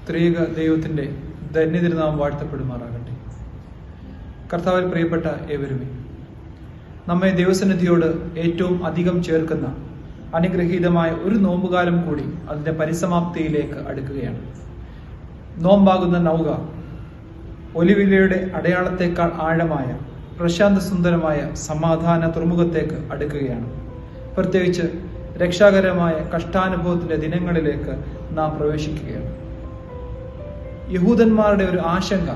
ത്രിയേക ദൈവത്തിൻ്റെ ധന്യതിരുനാമം വാഴ്ത്തപ്പെടുമാറാകട്ടെ. കർത്താവിൽ പ്രിയപ്പെട്ട ഏവരുമേ, നമ്മെ ദൈവസന്നിധിയോട് ഏറ്റവും അധികം ചേർക്കുന്ന അനുഗ്രഹീതമായ ഒരു നോമ്പുകാലം കൂടി അതിൻ്റെ പരിസമാപ്തിയിലേക്ക് അടുക്കുകയാണ്. നോമ്പാകുന്ന നൗക ഒലിവിലയുടെ അടയാളത്തേക്കാൾ ആഴമായ പ്രശാന്ത സുന്ദരമായ സമാധാന തുറമുഖത്തേക്ക് അടുക്കുകയാണ്. പ്രത്യേകിച്ച് രക്ഷാകരമായ കഷ്ടാനുഭവത്തിലെ ദിനങ്ങളിലേക്ക് നാം പ്രവേശിക്കുകയാണ്. യഹൂദന്മാരുടെ ഒരു ആശങ്ക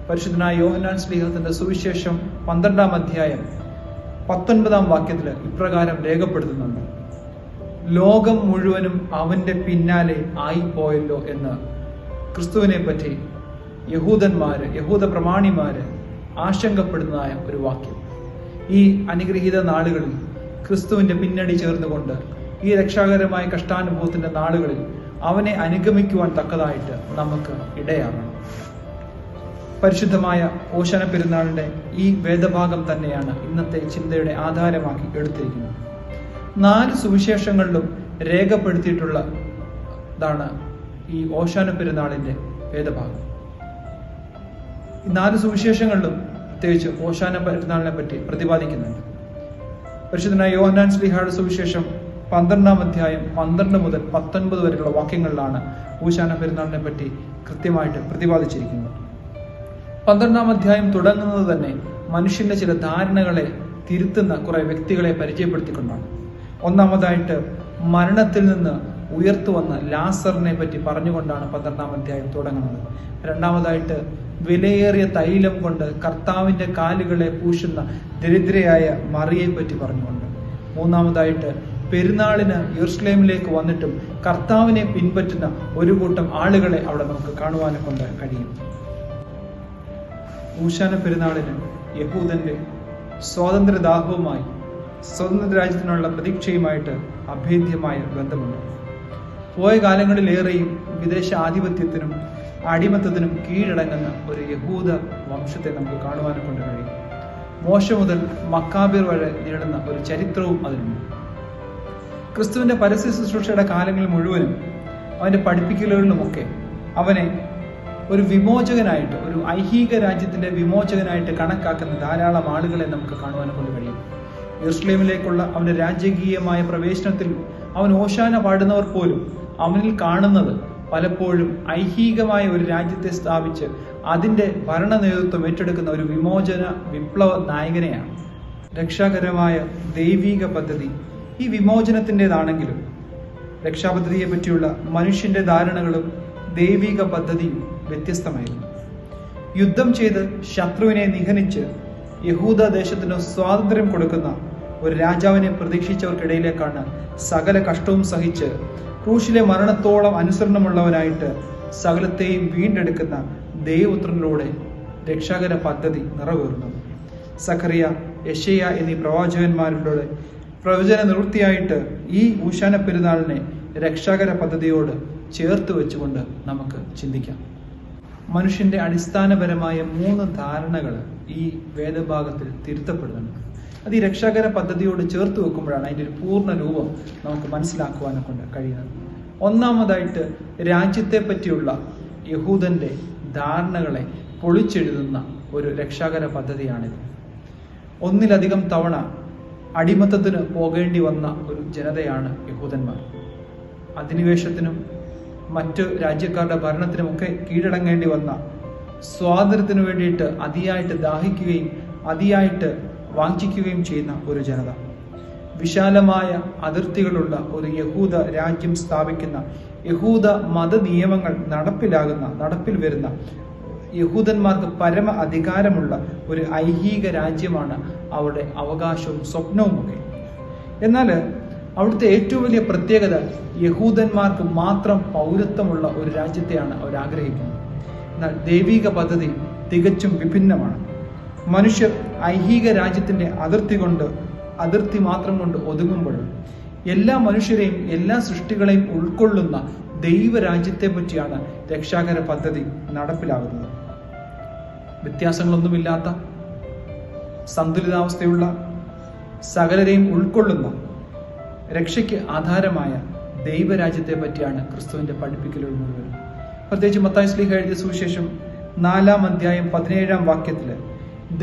പരിശുദ്ധനായ യോഹന്നാൻ ശ്ലീഹത്തിന്റെ സുവിശേഷം 12-ാം അധ്യായം 19-ാം വാക്യത്തിൽ ഇപ്രകാരം രേഖപ്പെടുത്തുന്നുണ്ട്: ലോകം മുഴുവനും അവന്റെ പിന്നാലെ ആയിപ്പോയല്ലോ എന്ന് ക്രിസ്തുവിനെ പറ്റി യഹൂദ പ്രമാണിമാര് ആശങ്കപ്പെടുന്നതായ ഒരു വാക്യം. ഈ അനുഗ്രഹീത നാളുകളിൽ ക്രിസ്തുവിന്റെ പിന്നടി ചേർന്നുകൊണ്ട് ഈ രക്ഷാകരമായ കഷ്ടാനുഭവത്തിന്റെ നാളുകളിൽ അവനെ അനുഗമിക്കുവാൻ തക്കതായിട്ട് നമുക്ക് ഇടയാകണം. പരിശുദ്ധമായ ഓശാന പെരുന്നാളിന്റെ ഈ വേദഭാഗം തന്നെയാണ് ഇന്നത്തെ ചിന്തയുടെ ആധാരമാക്കി എടുത്തിരിക്കുന്നത്. 4 സുവിശേഷങ്ങളിലും രേഖപ്പെടുത്തിയിട്ടുള്ളതാണ് ഈ ഓശാന പെരുന്നാളിന്റെ വേദഭാഗം. ഈ 4 സുവിശേഷങ്ങളിലും പ്രത്യേകിച്ച് ഓശാന പെരുന്നാളിനെ പറ്റി പ്രതിപാദിക്കുന്നുണ്ട്. പരിശുദ്ധനായ യോഹന്നാൻ ശ്ലീഹായുടെ സുവിശേഷം 12-ാം അധ്യായം 12 മുതൽ 19 വരെയുള്ള വാക്യങ്ങളിലാണ് ഓശാന പെരുന്നാളിനെ പറ്റി കൃത്യമായിട്ട് പ്രതിപാദിച്ചിരിക്കുന്നത്. 12-ാം അധ്യായം തുടങ്ങുന്നത് തന്നെ മനുഷ്യന്റെ ചില ധാരണകളെ തിരുത്തുന്ന കുറെ വ്യക്തികളെ പരിചയപ്പെടുത്തിക്കൊണ്ടാണ്. ഒന്നാമതായിട്ട് മരണത്തിൽ നിന്ന് ഉയർത്തുവന്ന ലാസറിനെ പറ്റി പറഞ്ഞുകൊണ്ടാണ് 12-ാം അധ്യായം തുടങ്ങുന്നത്. രണ്ടാമതായിട്ട് വിലയേറിയ തൈലം കൊണ്ട് കർത്താവിന്റെ കാലുകളെ പൂശുന്ന ദരിദ്രയായ മറിയെ പറ്റി പറഞ്ഞുകൊണ്ട്. മൂന്നാമതായിട്ട് പെരുന്നാളിന് യെരുശലേമിലേക്ക് വന്നിട്ടും കർത്താവിനെ പിൻപറ്റുന്ന ഒരു കൂട്ടം ആളുകളെ അവിടെ നമുക്ക് കാണുവാനെ കൊണ്ട് കഴിയും. ഓശാന പെരുന്നാളിന് യഹൂദന്റെ സ്വാതന്ത്ര്യദാഹവുമായി സ്വതന്ത്ര രാജ്യത്തിനുള്ള പ്രതീക്ഷയുമായിട്ട് അഭേദ്യമായ ബന്ധമുണ്ട്. പോയ കാലങ്ങളിലേറെയും വിദേശ ആധിപത്യത്തിനും അടിമത്തത്തിനും കീഴടങ്ങുന്ന ഒരു യഹൂദ വംശത്തെ നമുക്ക് കാണുവാനെ കൊണ്ട് കഴിയും. മോശ മുതൽ മക്കാബിർ വരെ നേടുന്ന ഒരു ചരിത്രവും അതിനുണ്ട്. ക്രിസ്തുവിന്റെ പരസ്യ ശുശ്രൂഷയുടെ കാലങ്ങളിൽ മുഴുവനും അവന്റെ പഠിപ്പിക്കലുകളിലുമൊക്കെ അവനെ ഒരു വിമോചകനായിട്ട്, ഒരു ഐഹിക രാജ്യത്തിന്റെ വിമോചകനായിട്ട് കണക്കാക്കുന്ന ധാരാളം ആളുകളെ നമുക്ക് കാണുവാൻ കൊണ്ട് കഴിയും. യെരുശലേമിലേക്കുള്ള അവന്റെ രാജകീയമായ പ്രവേശനത്തിൽ അവൻ ഓശാന പാടുന്നവർ പോലും അവനിൽ കാണുന്നത് പലപ്പോഴും ഐഹികമായ ഒരു രാജ്യത്തെ സ്ഥാപിച്ച് അതിന്റെ ഭരണ നേതൃത്വം ഏറ്റെടുക്കുന്ന ഒരു വിമോചന വിപ്ലവ നായകനെയാണ്. രക്ഷാകരമായ ദൈവിക പദ്ധതി ഈ വിമോചനത്തിൻ്റെതാണെങ്കിലും രക്ഷാപദ്ധതിയെ പറ്റിയുള്ള മനുഷ്യന്റെ ധാരണകളും ദൈവിക പദ്ധതിയും വ്യത്യസ്തമായിരുന്നു. യുദ്ധം ചെയ്ത് ശത്രുവിനെ നിഹനിച്ച് യഹൂദ ദേശത്തിന് സ്വാതന്ത്ര്യം കൊടുക്കുന്ന ഒരു രാജാവിനെ പ്രതീക്ഷിച്ചവർക്കിടയിലേക്കാണ് സകല കഷ്ടവും സഹിച്ച് ക്രൂശിലെ മരണത്തോളം അനുസരണമുള്ളവനായിട്ട് സകലത്തെയും വീണ്ടെടുക്കുന്ന ദൈവപുത്രനിലൂടെ രക്ഷാകര പദ്ധതി നിറവേറുന്നത്. സഖറിയ, യെശയ്യ എന്നീ പ്രവാചകന്മാരുടെ പ്രവചന നിവൃത്തിയായിട്ട് ഈ ഓശാന പെരുന്നാളിനെ രക്ഷാകര പദ്ധതിയോട് ചേർത്ത് വെച്ചുകൊണ്ട് നമുക്ക് ചിന്തിക്കാം. മനുഷ്യന്റെ അടിസ്ഥാനപരമായ 3 ധാരണകൾ ഈ വേദഭാഗത്തിൽ തിരുത്തപ്പെടുന്നുണ്ട്. അത് ഈ രക്ഷാകര പദ്ധതിയോട് ചേർത്ത് വെക്കുമ്പോഴാണ് അതിൻ്റെ ഒരു പൂർണ്ണ രൂപം നമുക്ക് മനസ്സിലാക്കുവാനെ കൊണ്ട് കഴിയുന്നത്. ഒന്നാമതായിട്ട് രാജ്യത്തെ പറ്റിയുള്ള യഹൂദന്റെ ധാരണകളെ പൊളിച്ചെഴുതുന്ന ഒരു രക്ഷാകര പദ്ധതിയാണിത്. ഒന്നിലധികം തവണ അടിമത്തത്തിന് പോകേണ്ടി വന്ന ഒരു ജനതയാണ് യഹൂദന്മാർ. അധിനിവേശത്തിനും മറ്റു രാജ്യക്കാരുടെ ഭരണത്തിനുമൊക്കെ കീഴടങ്ങേണ്ടി വന്ന, സ്വാതന്ത്ര്യത്തിനു വേണ്ടിയിട്ട് അതിയായിട്ട് ദാഹിക്കുകയും അതിയായിട്ട് വാഞ്ചിക്കുകയും ചെയ്യുന്ന ഒരു ജനത. വിശാലമായ അതിർത്തികളുള്ള ഒരു യഹൂദ രാജ്യം സ്ഥാപിക്കുന്ന, യഹൂദ മത നിയമങ്ങൾ നടപ്പിൽ വരുന്ന, യഹൂദന്മാർക്ക് പരമ അധികാരമുള്ള ഒരു ഐഹിക രാജ്യമാണ് അവരുടെ അവകാശവും സ്വപ്നവുമൊക്കെ. എന്നാൽ അവിടുത്തെ ഏറ്റവും വലിയ പ്രത്യേകത യഹൂദന്മാർക്ക് മാത്രം പൗരത്വമുള്ള ഒരു രാജ്യത്തെയാണ് അവർ ആഗ്രഹിക്കുന്നത്. എന്നാൽ ദൈവിക പദ്ധതി തികച്ചും വിഭിന്നമാണ്. മനുഷ്യർ ഐഹിക രാജ്യത്തിന്റെ അതിർത്തി മാത്രം കൊണ്ട് ഒതുങ്ങുമ്പോഴും എല്ലാ മനുഷ്യരെയും എല്ലാ സൃഷ്ടികളെയും ഉൾക്കൊള്ളുന്ന ദൈവരാജ്യത്തെ പറ്റിയാണ് രക്ഷാകര പദ്ധതി നടപ്പിലാകുന്നത്. വ്യത്യാസങ്ങളൊന്നുമില്ലാത്ത, സന്തുലിതാവസ്ഥയുള്ള, സകലരെയും ഉൾക്കൊള്ളുന്ന, രക്ഷയ്ക്ക് ആധാരമായ ദൈവരാജ്യത്തെ പറ്റിയാണ് ക്രിസ്തുവിന്റെ പഠിപ്പിക്കലുകൾ മുഴുവൻ. പ്രത്യേകിച്ച് മത്തായി ശ്ലീഹ എഴുതിയ സുവിശേഷം 4-ാം അധ്യായം 17-ാം വാക്യത്തില്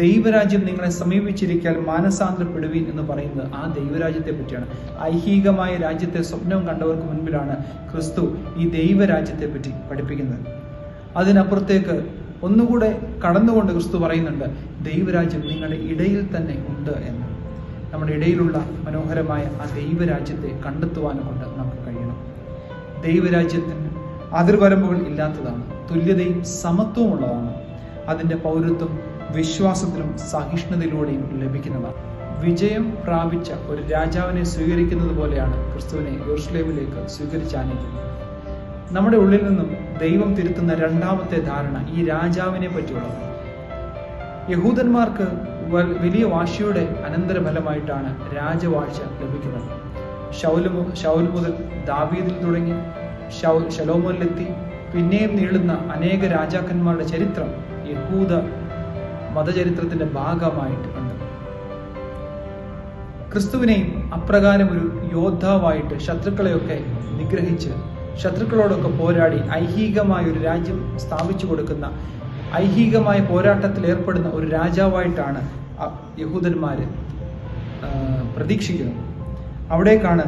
ദൈവരാജ്യം നിങ്ങളെ സമീപിച്ചിരിക്കാൻ മാനസാന്തരപ്പെടുവീൻ എന്ന് പറയുന്നത് ആ ദൈവരാജ്യത്തെ പറ്റിയാണ്. ഐഹികമായ രാജ്യത്തെ സ്വപ്നം കണ്ടവർക്ക് മുൻപിലാണ് ക്രിസ്തു ഈ ദൈവരാജ്യത്തെ പറ്റി പഠിപ്പിക്കുന്നത്. അതിനപ്പുറത്തേക്ക് ഒന്നുകൂടെ കടന്നുകൊണ്ട് ക്രിസ്തു പറയുന്നുണ്ട്, ദൈവരാജ്യം നിങ്ങളുടെ ഇടയിൽ തന്നെ ഉണ്ട് എന്ന്. നമ്മുടെ ഇടയിലുള്ള മനോഹരമായ ആ ദൈവരാജ്യത്തെ കണ്ടെത്തുവാനും കൊണ്ട് നമുക്ക് കഴിയണം. ദൈവരാജ്യത്തിന് അതിർവരമ്പുകൾ ഇല്ലാത്തതാണ്, തുല്യതയും സമത്വവും ഉള്ളതാണ്. അതിൻ്റെ പൗരത്വം വിശ്വാസത്തിലും സഹിഷ്ണുതയിലൂടെയും ലഭിക്കുന്നതാണ്. വിജയം പ്രാപിച്ച ഒരു രാജാവിനെ സ്വീകരിക്കുന്നത് പോലെയാണ് ക്രിസ്തുവിനെ യെരൂശലേമിലേക്ക് സ്വീകരിച്ചാനയിക്കുന്നത്. നമ്മുടെ ഉള്ളിൽ നിന്നും ദൈവം തിരുത്തുന്ന രണ്ടാമത്തെ ധാരണ ഈ രാജാവിനെ പറ്റിയുള്ളത്. യഹൂദന്മാർക്ക് വലിയ വാശിയുടെ അനന്തരഫലമായിട്ടാണ് രാജവാഴ്ച ലഭിക്കുന്നത്. ശൗൽ മുതൽ ദാവീദിൽ തുടങ്ങി ശലോമോനിലെത്തി പിന്നെയും നീളുന്ന അനേക രാജാക്കന്മാരുടെ ചരിത്രം യഹൂദ മതചരിത്രത്തിന്റെ ഭാഗമായിട്ട് ഉണ്ട്. ക്രിസ്തുവിനെയും അപ്രകാരം ഒരു യോദ്ധാവായിട്ട് ശത്രുക്കളെയൊക്കെ നിഗ്രഹിച്ച് ശത്രുക്കളോടൊക്കെ പോരാടി ഐഹികമായ ഒരു രാജ്യം സ്ഥാപിച്ചു കൊടുക്കുന്ന, ഐഹികമായ പോരാട്ടത്തിൽ ഏർപ്പെടുന്ന ഒരു രാജാവായിട്ടാണ് യഹൂദന്മാര് പ്രതീക്ഷിക്കുന്നത്. അവിടേക്കാണ്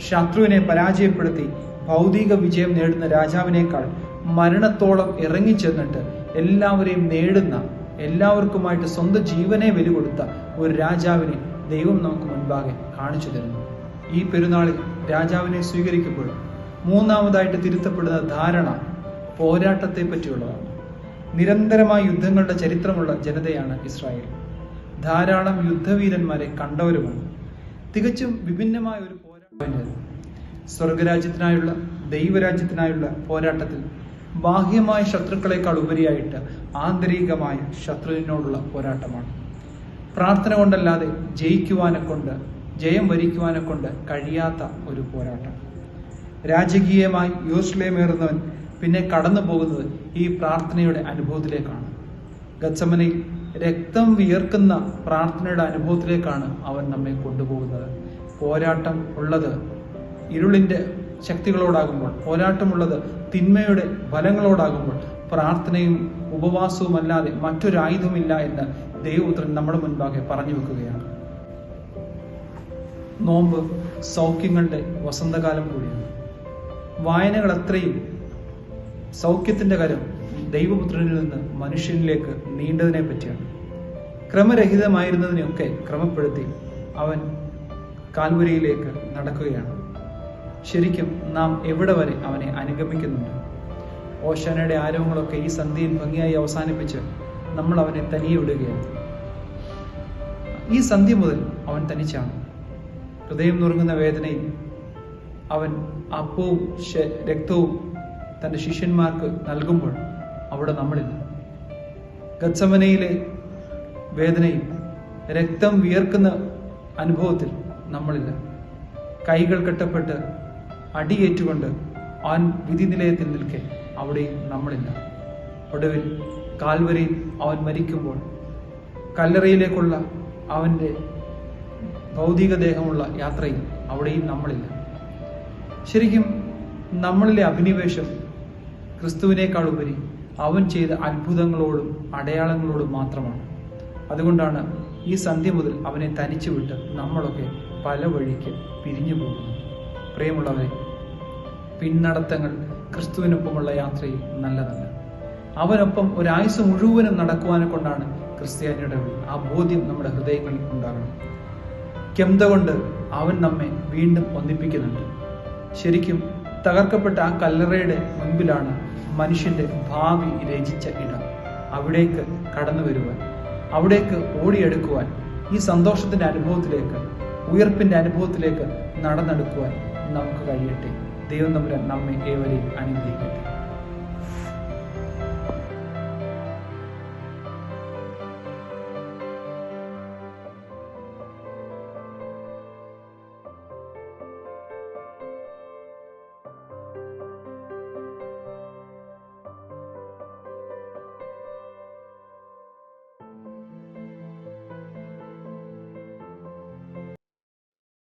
ശത്രുവിനെ പരാജയപ്പെടുത്തി ഭൗതിക വിജയം നേടുന്ന രാജാവിനേക്കാൾ മരണത്തോളം ഇറങ്ങിച്ചെന്നിട്ട് എല്ലാവരെയും നേടുന്ന, എല്ലാവർക്കുമായിട്ട് സ്വന്തം ജീവനെ ബലി കൊടുത്ത ഒരു രാജാവിനെ ദൈവം നമുക്ക് മുൻപാകെ കാണിച്ചു തരുന്നു. ഈ പെരുന്നാളിൽ രാജാവിനെ സ്വീകരിക്കുമ്പോൾ മൂന്നാമതായിട്ട് തിരുത്തപ്പെടുന്ന ധാരണ പോരാട്ടത്തെ പറ്റിയുള്ളതാണ്. നിരന്തരമായ യുദ്ധങ്ങളുടെ ചരിത്രമുള്ള ജനതയാണ് ഇസ്രായേൽ. ധാരാളം യുദ്ധവീരന്മാരെ കണ്ടവരുമാണ്. തികച്ചും വിഭിന്നമായ ഒരു പോരാട്ടം. സ്വർഗരാജ്യത്തിനായുള്ള, ദൈവരാജ്യത്തിനായുള്ള പോരാട്ടത്തിൽ ബാഹ്യമായ ശത്രുക്കളെക്കാൾ ഉപരിയായിട്ട് ആന്തരികമായ ശത്രുവിനോടുള്ള പോരാട്ടമാണ്. പ്രാർത്ഥന കൊണ്ടല്ലാതെ ജയം വരിക്കുവാനെ കൊണ്ട് കഴിയാത്ത ഒരു പോരാട്ടം. രാജകീയമായി യെരൂശലേമേറുന്നവൻ പിന്നെ കടന്നു പോകുന്നത് ഈ പ്രാർത്ഥനയുടെ അനുഭവത്തിലേക്കാണ്. ഗത്സമനയിൽ രക്തം വിയർക്കുന്ന പ്രാർത്ഥനയുടെ അനുഭവത്തിലേക്കാണ് അവൻ നമ്മെ കൊണ്ടുപോകുന്നത്. പോരാട്ടം ഉള്ളത് ഇരുളിന്റെ ശക്തികളോടാകുമ്പോൾ, പോരാട്ടമുള്ളത് തിന്മയുടെ ഫലങ്ങളോടാകുമ്പോൾ പ്രാർത്ഥനയും ഉപവാസവും അല്ലാതെ മറ്റൊരായുധമില്ല എന്ന് ദൈവപുത്രൻ നമ്മുടെ മുൻപാകെ പറഞ്ഞു വെക്കുകയാണ്. നോമ്പ് സൗഖ്യങ്ങളുടെ വസന്തകാലം കൂടിയാണ്. വായനകൾ അത്രയും സൗഖ്യത്തിന്റെ കരം ദൈവപുത്രനിൽ നിന്ന് മനുഷ്യനിലേക്ക് നീണ്ടതിനെ പറ്റിയാണ്. ക്രമരഹിതമായിരുന്നതിനെയൊക്കെ ക്രമപ്പെടുത്തി അവൻ കാൽവരിയിലേക്ക് നടക്കുകയാണ്. ശരിക്കും നാം എവിടെ വരെ അവനെ അനുഗമിക്കുന്നുണ്ട്? ഓശാനയുടെ ആരവങ്ങളൊക്കെ ഈ സന്ധ്യയിൽ ഭംഗിയായി അവസാനിപ്പിച്ച് നമ്മൾ അവനെ തനിയെ വിടുകയാണ്. ഈ സന്ധ്യ മുതൽ അവൻ തനിച്ചാണ്. ഹൃദയം നുറുങ്ങുന്ന വേദനയിൽ അവൻ അപ്പവും രക്തവും തൻ്റെ ശിഷ്യന്മാർക്ക് നൽകുമ്പോൾ അവിടെ നമ്മളില്ല. ഗത്സമനയിലെ വേദനയിൽ രക്തം വിയർക്കുന്ന അനുഭവത്തിൽ നമ്മളില്ല. കൈകൾ കെട്ടപ്പെട്ട് അടിയേറ്റുകൊണ്ട് അവൻ വിധി നിലയത്തിൽ നിൽക്കെ അവിടെയും നമ്മളില്ല. ഒടുവിൽ കാൽവരിയിൽ അവൻ മരിക്കുമ്പോൾ കല്ലറയിലേക്കുള്ള അവൻ്റെ ഭൗതിക ദേഹമുള്ള യാത്രയിൽ അവിടെയും നമ്മളില്ല. ശരിക്കും നമ്മളിലെ അഭിനിവേശം ക്രിസ്തുവിനേക്കാൾ ഉപരി അവൻ ചെയ്ത അത്ഭുതങ്ങളോടും അടയാളങ്ങളോടും മാത്രമാണ്. അതുകൊണ്ടാണ് ഈ സന്ധ്യ മുതൽ അവനെ തനിച്ചു വിട്ട് നമ്മളൊക്കെ പല വഴിക്ക് പിരിഞ്ഞു പോകുന്നു. പ്രിയമുള്ളവരെ, പിന്നടത്തങ്ങൾ ക്രിസ്തുവിനൊപ്പമുള്ള യാത്രയിൽ നല്ലതല്ല. അവനൊപ്പം ഒരായുസ് മുഴുവനും നടക്കുവാനെ കൊണ്ടാണ് ക്രിസ്ത്യാനിയുടെ ആ ബോധ്യം നമ്മുടെ ഹൃദയങ്ങളിൽ ഉണ്ടാകണം. ക്ഷമത കൊണ്ട് അവൻ നമ്മെ വീണ്ടും ഒന്നിപ്പിക്കുന്നുണ്ട്. ശരിക്കും തകർക്കപ്പെട്ട ആ കല്ലറയുടെ മുൻപിലാണ് മനുഷ്യന്റെ ഭാവി രചിച്ച ഇടം. അവിടേക്ക് കടന്നു വരുവാൻ, അവിടേക്ക് ഓടിയെടുക്കുവാൻ, ഈ സന്തോഷത്തിന്റെ അനുഭവത്തിലേക്ക്, ഉയർപ്പിന്റെ അനുഭവത്തിലേക്ക് നടന്നെടുക്കുവാൻ നമുക്ക് കഴിയട്ടെ. ദൈവം തമ്പുരാൻ നമ്മെ ഏവരെയും അനുഗ്രഹിക്കട്ടെ.